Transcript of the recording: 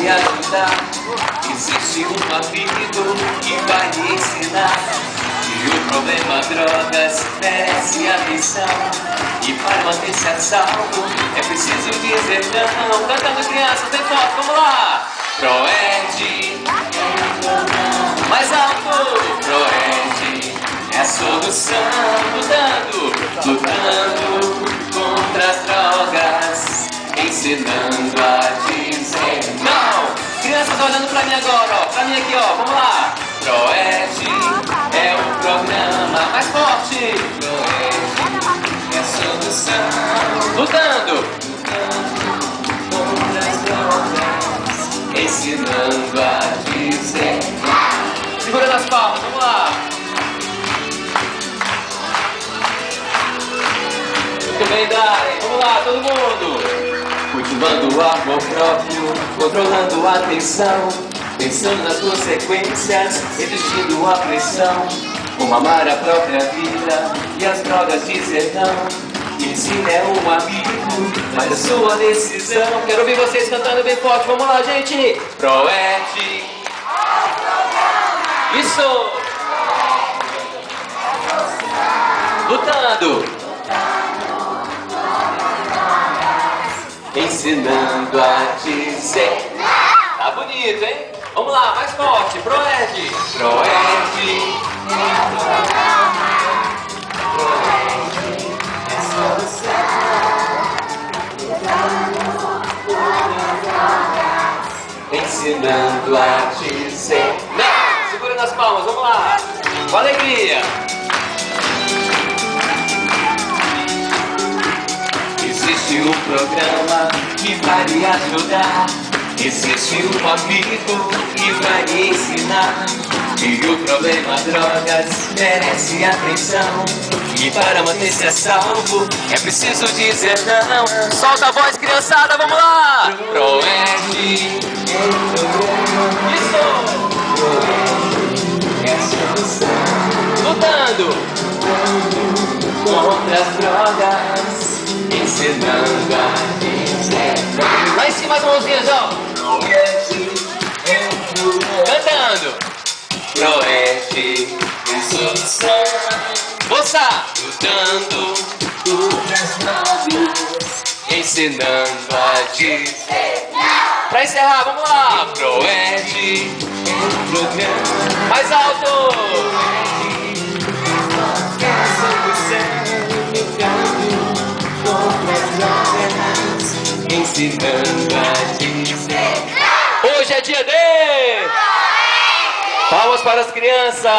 lhe ajudar. Existe um amigo que vai lhe ensinar que o problema drogas merece atenção. E para manter-se a salvo é preciso dizer não. Cantando crianças, bem forte, vamos lá! Proerd, mais alto! Proerd é a solução. Lutando contra as drogas, ensinando a dizer não. Crianças olhando pra mim agora, ó, pra mim aqui, ó, vamos lá! Proerd é o programa mais forte. Proerd é a solução. Lutando contra as drogas, ensinando a dizer não. Segura nas palmas, vamos lá! Muito bem, Dai, vamos lá, todo mundo! Cultivando o amor próprio, controlando a atenção, pensando nas consequências, resistindo à pressão. Como amar a própria vida e as drogas dizer não. Que ensina é um amigo, mas a sua decisão. Quero ouvir vocês cantando bem forte, vamos lá, gente! Proerd, isso! Lutando, ensinando a dizer não. Tá bonito, hein? Vamos lá, mais forte. Proerd. Proerd é solução. Ensinando a dizer não. Segura nas palmas, vamos lá. Com alegria. Existe um programa que vai lhe ajudar. Existe um amigo que vai lhe ensinar que o problema drogas merece atenção. E para manter-se a salvo é preciso dizer não. Solta a voz, criançada, vamos lá! Proerd, isso! Proerd é a solução. Lutando contra as drogas, ensinando a dizer não. Lá em cima as mãozinhas, ó. Cantando. Proerd é a solução. Moça! Lutando contra as drogas, ensinando a dizer não. Pra encerrar, vamos lá. Proerd é o programa mais alto. Ensinando a dizer não. Hoje é dia de palmas para as crianças.